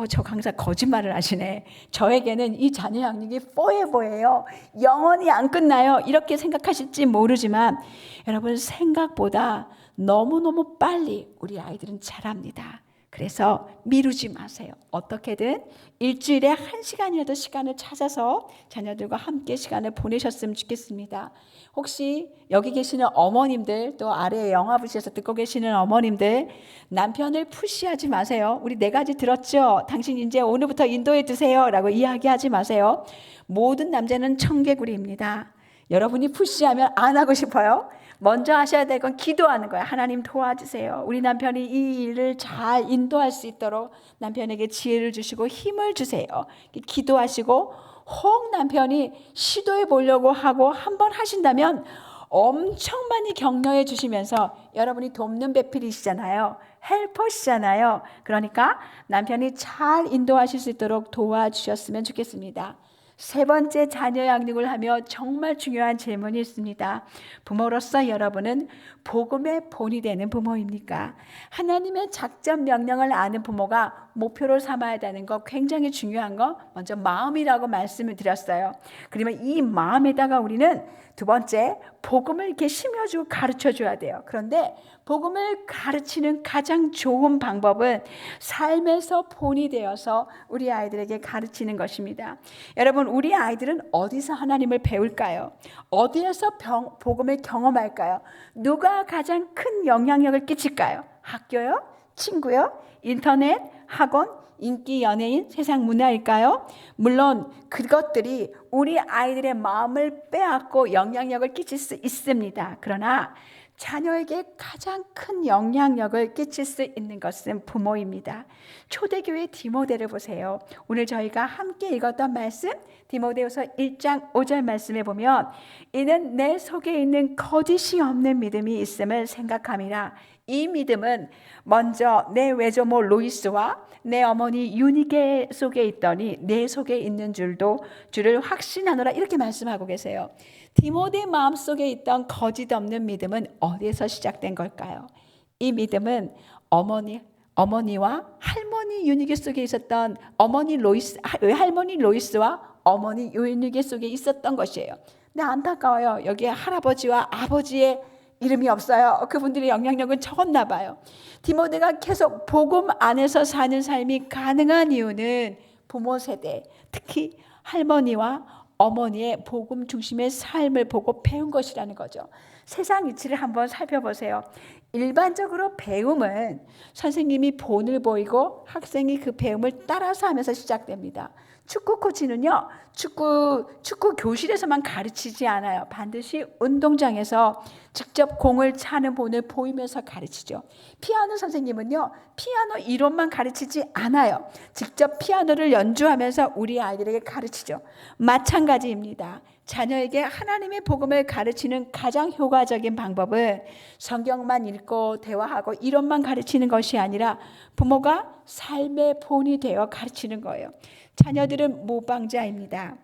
저 강사 거짓말을 하시네. 저에게는 이 자녀 양육이 forever예요. 영원히 안 끝나요. 이렇게 생각하실지 모르지만 여러분 생각보다 너무너무 빨리 우리 아이들은 자랍니다. 그래서 미루지 마세요. 어떻게든 일주일에 1시간이라도 시간을 찾아서 자녀들과 함께 시간을 보내셨으면 좋겠습니다. 혹시 여기 계시는 어머님들, 또 아래 영화부시에서 듣고 계시는 어머님들, 남편을 푸시하지 마세요. 우리 4가지 들었죠? 당신 이제 오늘부터 인도해 두세요 라고 이야기하지 마세요. 모든 남자는 청개구리입니다. 여러분이 푸시하면 안 하고 싶어요? 먼저 하셔야 될 건 기도하는 거예요. 하나님 도와주세요. 우리 남편이 이 일을 잘 인도할 수 있도록 남편에게 지혜를 주시고 힘을 주세요. 기도하시고 혹 남편이 시도해 보려고 하고 한번 하신다면 엄청 많이 격려해 주시면서, 여러분이 돕는 배필이시잖아요. 헬퍼시잖아요. 그러니까 남편이 잘 인도하실 수 있도록 도와주셨으면 좋겠습니다. 3번째, 자녀 양육을 하며 정말 중요한 질문이 있습니다. 부모로서 여러분은 복음의 본이 되는 부모입니까? 하나님의 작전 명령을 아는 부모가 목표로 삼아야 되는 거, 굉장히 중요한 거 먼저 마음이라고 말씀을 드렸어요. 그러면 이 마음에다가 우리는 2번째, 복음을 이렇게 심어주고 가르쳐줘야 돼요. 그런데 복음을 가르치는 가장 좋은 방법은 삶에서 본이 되어서 우리 아이들에게 가르치는 것입니다. 여러분, 우리 아이들은 어디서 하나님을 배울까요? 어디에서 복음을 경험할까요? 누가 가장 큰 영향력을 끼칠까요? 학교요? 친구요? 인터넷? 학원? 인기 연예인? 세상 문화일까요? 물론 그것들이 우리 아이들의 마음을 빼앗고 영향력을 끼칠 수 있습니다. 그러나 자녀에게 가장 큰 영향력을 끼칠 수 있는 것은 부모입니다. 초대교회 디모데를 보세요. 오늘 저희가 함께 읽었던 말씀, 디모데후서 1장 5절 말씀에 보면 이는 내 속에 있는 거짓이 없는 믿음이 있음을 생각함이라. 이 믿음은 먼저 내 외조모 로이스와 내 어머니 유니게 속에 있더니 내 속에 있는 주를 확신하노라, 이렇게 말씀하고 계세요. 디모데 마음속에 있던 거짓 없는 믿음은 어디에서 시작된 걸까요? 이 믿음은 어머니와 할머니 유니게 속에 있었던 할머니 로이스와 어머니 유니게 속에 있었던 것이에요. 근데 안타까워요. 여기에 할아버지와 아버지의 이름이 없어요. 그분들의 영향력은 적었나 봐요. 디모데가 계속 복음 안에서 사는 삶이 가능한 이유는 부모 세대, 특히 할머니와 어머니의 복음 중심의 삶을 보고 배운 것이라는 거죠. 세상 이치를 한번 살펴보세요. 일반적으로 배움은 선생님이 본을 보이고 학생이 그 배움을 따라서 하면서 시작됩니다. 축구 코치는요, 축구 교실에서만 가르치지 않아요. 반드시 운동장에서 직접 공을 차는 본을 보이면서 가르치죠. 피아노 선생님은요, 피아노 이론만 가르치지 않아요. 직접 피아노를 연주하면서 우리 아이들에게 가르치죠. 마찬가지입니다. 자녀에게 하나님의 복음을 가르치는 가장 효과적인 방법은 성경만 읽고 대화하고 이론만 가르치는 것이 아니라 부모가 삶의 본이 되어 가르치는 거예요. 자녀들은 모방자입니다.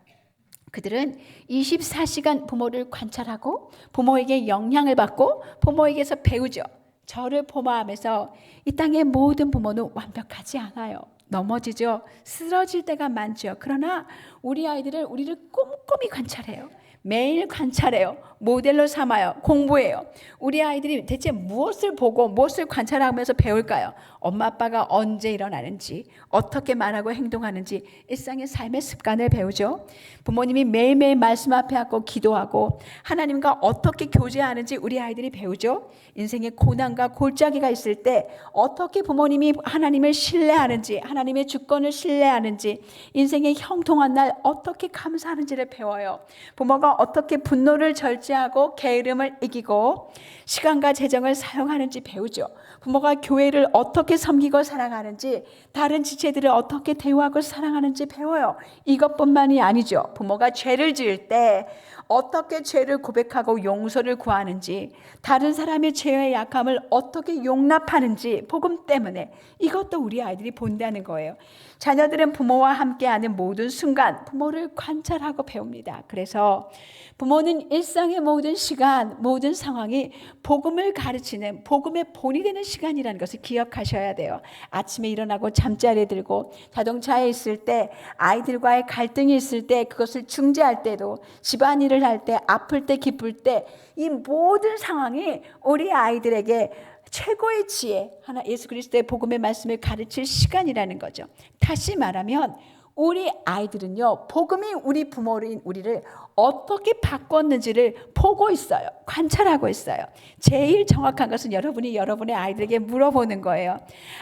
그들은 24시간 부모를 관찰하고 부모에게 영향을 받고 부모에게서 배우죠. 저를 포함해서 이 땅의 모든 부모는 완벽하지 않아요. 넘어지죠. 쓰러질 때가 많죠. 그러나 우리 아이들은 우리를 꼼꼼히 관찰해요. 매일 관찰해요. 모델로 삼아요. 공부해요. 우리 아이들이 대체 무엇을 보고 무엇을 관찰하면서 배울까요? 엄마 아빠가 언제 일어나는지, 어떻게 말하고 행동하는지 일상의 삶의 습관을 배우죠. 부모님이 매일매일 말씀 앞에 앉고 기도하고 하나님과 어떻게 교제하는지 우리 아이들이 배우죠. 인생의 고난과 골짜기가 있을 때 어떻게 부모님이 하나님을 신뢰하는지, 하나님의 주권을 신뢰하는지, 인생의 형통한 날 어떻게 감사하는지를 배워요. 부모가 어떻게 분노를 절제하고 게으름을 이기고 시간과 재정을 사용하는지 배우죠. 부모가 교회를 어떻게 섬기고 사랑하는지, 다른 지체들을 어떻게 대우하고 사랑하는지 배워요. 이것뿐만이 아니죠. 부모가 죄를 지을 때 어떻게 죄를 고백하고 용서를 구하는지, 다른 사람의 죄의 약함을 어떻게 용납하는지 복음 때문에 이것도 우리 아이들이 본다는 거예요. 자녀들은 부모와 함께하는 모든 순간 부모를 관찰하고 배웁니다. 그래서 부모는 일상의 모든 시간, 모든 상황이 복음을 가르치는 복음의 본이 되는 시간이라는 것을 기억하셔야 돼요. 아침에 일어나고 잠자리에 들고 자동차에 있을 때, 아이들과의 갈등이 있을 때, 그것을 중재할 때도, 집안일을 할 때, 아플 때, 기쁠 때, 이 모든 상황이 우리 아이들에게 최고의 지혜, 하나 예수 그리스도의 복음의 말씀을 가르칠 시간이라는 거죠. 다시 말하면 우리 아이들은요, 복음이 우리 부모인 우리를 어떻게 바꿨는지를 보고 있어요. 관찰하고 있어요. 제일 정확한 것은 여러분이 여러분의 아이들에게 물어보는 거예요.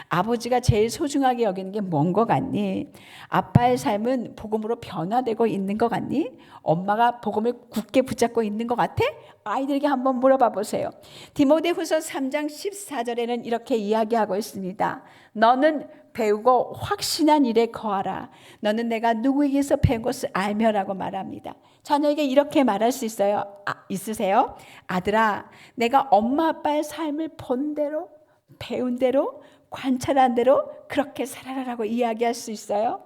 아버지가 제일 소중하게 여기는 게 뭔 것 같니? 아빠의 삶은 복음으로 변화되고 있는 것 같니? 엄마가 복음을 굳게 붙잡고 있는 것 같아? 아이들에게 한번 물어봐 보세요. 디모데후서 3장 14절에는 이렇게 이야기하고 있습니다. 너는 배우고 확신한 일에 거하라. 너는 내가 누구에게서 배운 것을 알며라고 말합니다. 자녀에게 이렇게 말할 수 있으세요? 아들아, 내가 엄마 아빠의 삶을 본 대로, 배운 대로, 관찰한 대로 그렇게 살아라라고 이야기할 수 있어요?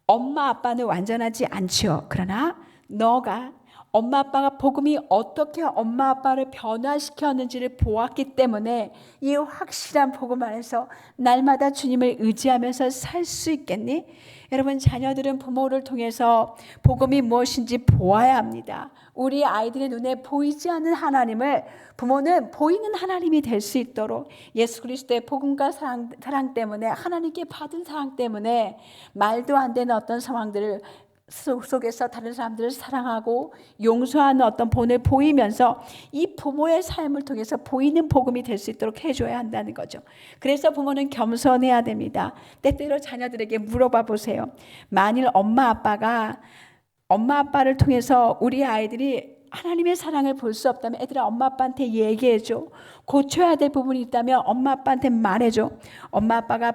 엄마 아빠는 완전하지 않죠. 그러나 너가 엄마 아빠가 복음이 어떻게 엄마 아빠를 변화시켰는지를 보았기 때문에 이 확실한 복음 안에서 날마다 주님을 의지하면서 살 수 있겠니? 여러분, 자녀들은 부모를 통해서 복음이 무엇인지 보아야 합니다. 우리 아이들의 눈에 보이지 않는 하나님을 부모는 보이는 하나님이 될 수 있도록 예수 그리스도의 복음과 사랑 때문에, 하나님께 받은 사랑 때문에 말도 안 되는 어떤 상황들을 속에서 다른 사람들을 사랑하고 용서하는 어떤 본을 보이면서 이 부모의 삶을 통해서 보이는 복음이 될 수 있도록 해줘야 한다는 거죠. 그래서 부모는 겸손해야 됩니다. 때때로 자녀들에게 물어봐 보세요. 만일 엄마 아빠를 통해서 우리 아이들이 하나님의 사랑을 볼 수 없다면 애들아, 엄마 아빠한테 얘기해줘. 고쳐야 될 부분이 있다면 엄마 아빠한테 말해줘. 엄마 아빠가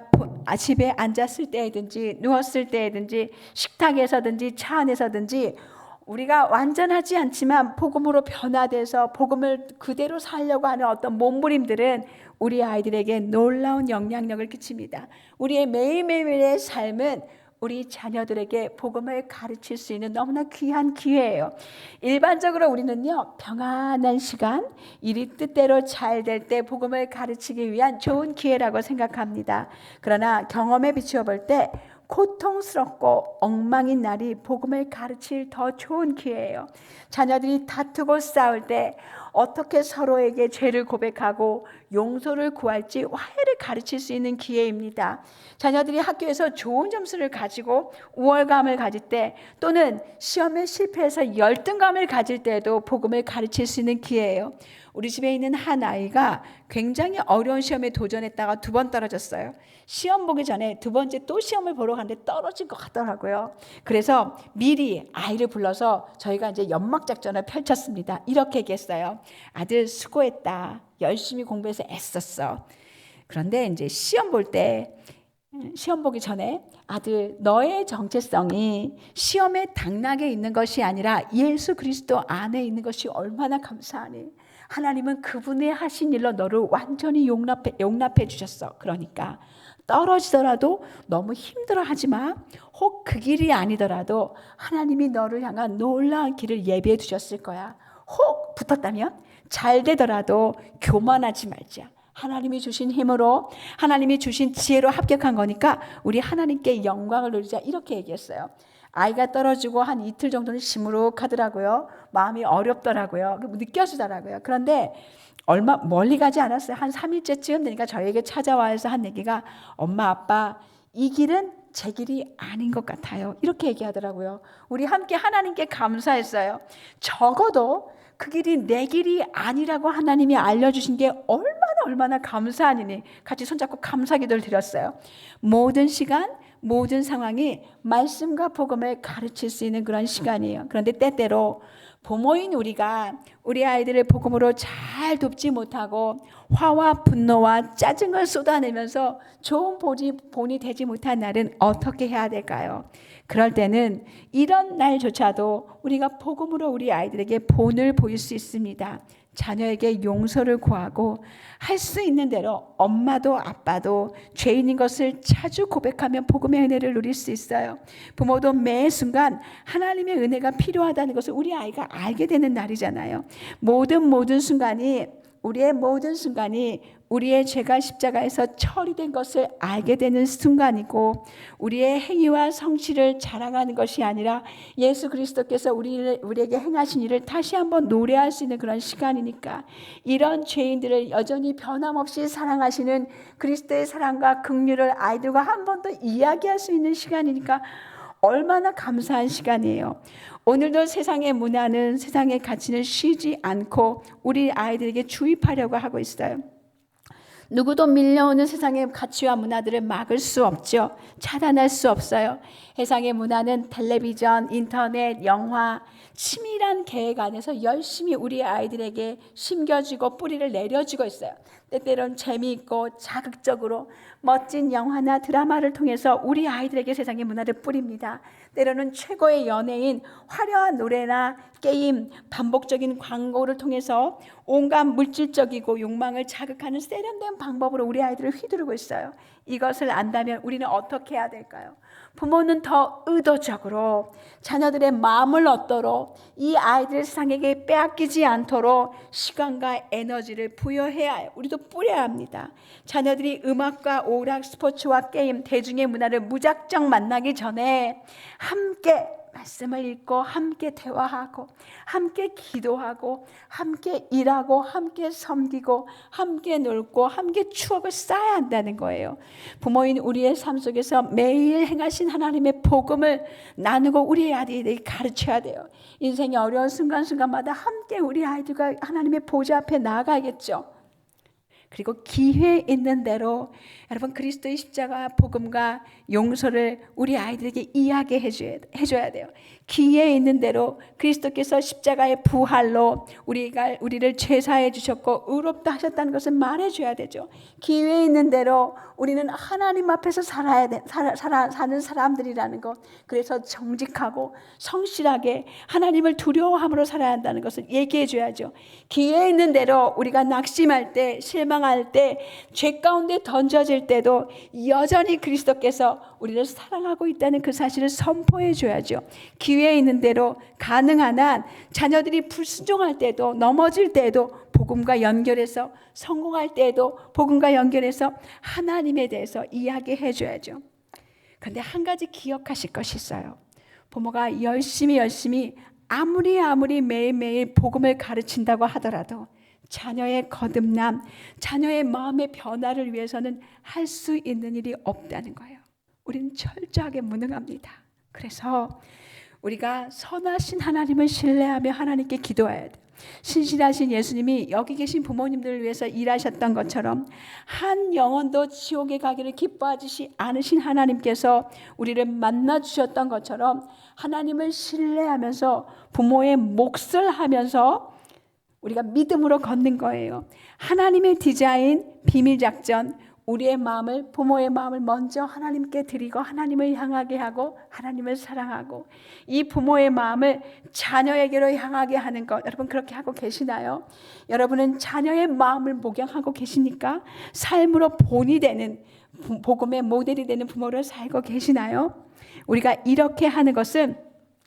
집에 앉았을 때든지 누웠을 때든지 식탁에서든지 차 안에서든지 우리가 완전하지 않지만 복음으로 변화돼서 복음을 그대로 살려고 하는 어떤 몸부림들은 우리 아이들에게 놀라운 영향력을 끼칩니다. 우리의 매일매일의 삶은 우리 자녀들에게 복음을 가르칠 수 있는 너무나 귀한 기회예요. 일반적으로 우리는요, 평안한 시간, 일이 뜻대로 잘 될 때 복음을 가르치기 위한 좋은 기회라고 생각합니다. 그러나 경험에 비추어 볼 때 고통스럽고 엉망인 날이 복음을 가르칠 더 좋은 기회예요. 자녀들이 다투고 싸울 때 어떻게 서로에게 죄를 고백하고 용서를 구할지 화해를 가르칠 수 있는 기회입니다. 자녀들이 학교에서 좋은 점수를 가지고 우월감을 가질 때, 또는 시험에 실패해서 열등감을 가질 때에도 복음을 가르칠 수 있는 기회예요. 우리 집에 있는 한 아이가 굉장히 어려운 시험에 도전했다가 2번 떨어졌어요. 시험 보기 전에 2번째 또 시험을 보러 갔는데 떨어질 것 같더라고요. 그래서 미리 아이를 불러서 저희가 이제 연막 작전을 펼쳤습니다. 이렇게 얘기했어요. 아들 수고했다. 열심히 공부해서 애썼어. 그런데 이제 시험 보기 전에 아들, 너의 정체성이 시험에 당락에 있는 것이 아니라 예수 그리스도 안에 있는 것이 얼마나 감사하니. 하나님은 그분의 하신 일로 너를 완전히 용납해 주셨어. 그러니까 떨어지더라도 너무 힘들어하지 마. 혹 그 길이 아니더라도 하나님이 너를 향한 놀라운 길을 예비해 두셨을 거야. 혹 붙었다면 잘 되더라도 교만하지 말자. 하나님이 주신 힘으로, 하나님이 주신 지혜로 합격한 거니까 우리 하나님께 영광을 돌리자. 이렇게 얘기했어요. 아이가 떨어지고 한 이틀 정도는 시무룩하더라고요. 마음이 어렵더라고요. 느껴지더라고요. 그런데 얼마 멀리 가지 않았어요. 한 3일째쯤 되니까 저에게 찾아와서 한 얘기가, 엄마 아빠 이 길은 제 길이 아닌 것 같아요. 이렇게 얘기하더라고요. 우리 함께 하나님께 감사했어요. 적어도 그 길이 내 길이 아니라고 하나님이 알려주신 게 얼마나 감사하니 같이 손잡고 감사기도를 드렸어요. 모든 시간, 모든 상황이 말씀과 복음을 가르칠 수 있는 그런 시간이에요. 그런데 때때로 부모인 우리가 우리 아이들을 복음으로 잘 돕지 못하고 화와 분노와 짜증을 쏟아내면서 좋은 본이 되지 못한 날은 어떻게 해야 될까요? 그럴 때는 이런 날조차도 우리가 복음으로 우리 아이들에게 본을 보일 수 있습니다. 자녀에게 용서를 구하고 할 수 있는 대로 엄마도 아빠도 죄인인 것을 자주 고백하면 복음의 은혜를 누릴 수 있어요. 부모도 매 순간 하나님의 은혜가 필요하다는 것을 우리 아이가 알게 되는 날이잖아요. 우리의 모든 순간이 우리의 죄가 십자가에서 처리된 것을 알게 되는 순간이고, 우리의 행위와 성취를 자랑하는 것이 아니라 예수 그리스도께서 우리에게 행하신 일을 다시 한번 노래할 수 있는 그런 시간이니까, 이런 죄인들을 여전히 변함없이 사랑하시는 그리스도의 사랑과 긍휼을 아이들과 한 번 더 이야기할 수 있는 시간이니까 얼마나 감사한 시간이에요. 오늘도 세상의 문화는, 세상의 가치는 쉬지 않고 우리 아이들에게 주입하려고 하고 있어요. 누구도 밀려오는 세상의 가치와 문화들을 막을 수 없죠. 차단할 수 없어요. 세상의 문화는 텔레비전, 인터넷, 영화, 치밀한 계획 안에서 열심히 우리 아이들에게 심겨주고 뿌리를 내려주고 있어요. 때때로는 재미있고 자극적으로 멋진 영화나 드라마를 통해서 우리 아이들에게 세상의 문화를 뿌립니다. 때로는 최고의 연예인, 화려한 노래나 게임, 반복적인 광고를 통해서 온갖 물질적이고 욕망을 자극하는 세련된 방법으로 우리 아이들을 휘두르고 있어요. 이것을 안다면 우리는 어떻게 해야 될까요? 부모는 더 의도적으로 자녀들의 마음을 얻도록, 이 아이들을 세상에게 빼앗기지 않도록 시간과 에너지를 부여해야 해요. 우리도 뿌려야 합니다. 자녀들이 음악과 오락, 스포츠와 게임, 대중의 문화를 무작정 만나기 전에 함께 말씀을 읽고, 함께 대화하고, 함께 기도하고, 함께 일하고, 함께 섬기고, 함께 놀고, 함께 추억을 쌓아야 한다는 거예요. 부모인 우리의 삶 속에서 매일 행하신 하나님의 복음을 나누고 우리 아이들에게 가르쳐야 돼요. 인생의 어려운 순간순간마다 함께 우리 아이들과 하나님의 보좌 앞에 나아가야겠죠. 그리고 기회 있는 대로 여러분, 그리스도의 십자가 복음과 용서를 우리 아이들에게 이야기해 줘야 돼요. 기회 있는 대로 그리스도께서 십자가의 부활로 우리를 죄사해 주셨고 의롭다 하셨다는 것을 말해줘야 되죠. 기회 있는 대로 우리는 하나님 앞에서 사는 사람들이라는 것, 그래서 정직하고 성실하게 하나님을 두려워함으로 살아야 한다는 것을 얘기해 줘야죠. 기회 있는 대로 우리가 낙심할 때, 실망할 때, 죄 가운데 던져질 때도 여전히 그리스도께서 우리를 사랑하고 있다는 그 사실을 선포해 줘야죠. 기회 있는 대로 가능한 한 자녀들이 불순종할 때도, 넘어질 때도 복음과 연결해서, 성공할 때에도 복음과 연결해서 하나님에 대해서 이야기해 줘야죠. 그런데 한 가지 기억하실 것이 있어요. 부모가 열심히 아무리 매일매일 복음을 가르친다고 하더라도 자녀의 거듭남, 자녀의 마음의 변화를 위해서는 할 수 있는 일이 없다는 거예요. 우리는 철저하게 무능합니다. 그래서 우리가 선하신 하나님을 신뢰하며 하나님께 기도해야 돼요. 신실하신 예수님이 여기 계신 부모님들을 위해서 일하셨던 것처럼 한 영혼도 지옥에 가기를 기뻐하지 않으신 하나님께서 우리를 만나 주셨던 것처럼 하나님을 신뢰하면서 부모의 몫을 하면서 우리가 믿음으로 걷는 거예요. 하나님의 디자인, 비밀 작전, 우리의 마음을, 부모의 마음을 먼저 하나님께 드리고 하나님을 향하게 하고 하나님을 사랑하고 이 부모의 마음을 자녀에게로 향하게 하는 것, 여러분 그렇게 하고 계시나요? 여러분은 자녀의 마음을 목양하고 계십니까? 삶으로 본이 되는, 복음의 모델이 되는 부모를 살고 계시나요? 우리가 이렇게 하는 것은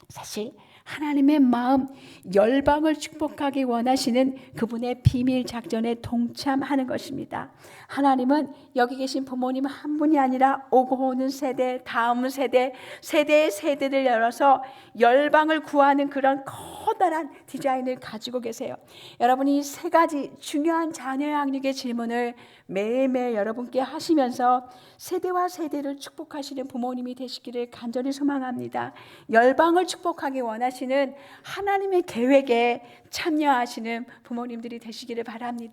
사실 하나님의 마음, 열방을 축복하기 원하시는 그분의 비밀 작전에 동참하는 것입니다. 하나님은 여기 계신 부모님 한 분이 아니라 오고 오는 세대, 다음 세대, 세대의 세대를 열어서 열방을 구하는 그런 커다란 디자인을 가지고 계세요. 여러분이 세 가지 중요한 자녀 양육의 질문을 매일매일 여러분께 하시면서 세대와 세대를 축복하시는 부모님이 되시기를 간절히 소망합니다. 열방을 축복하기 원하시는 하나님의 계획에 참여하시는 부모님들이 되시기를 바랍니다.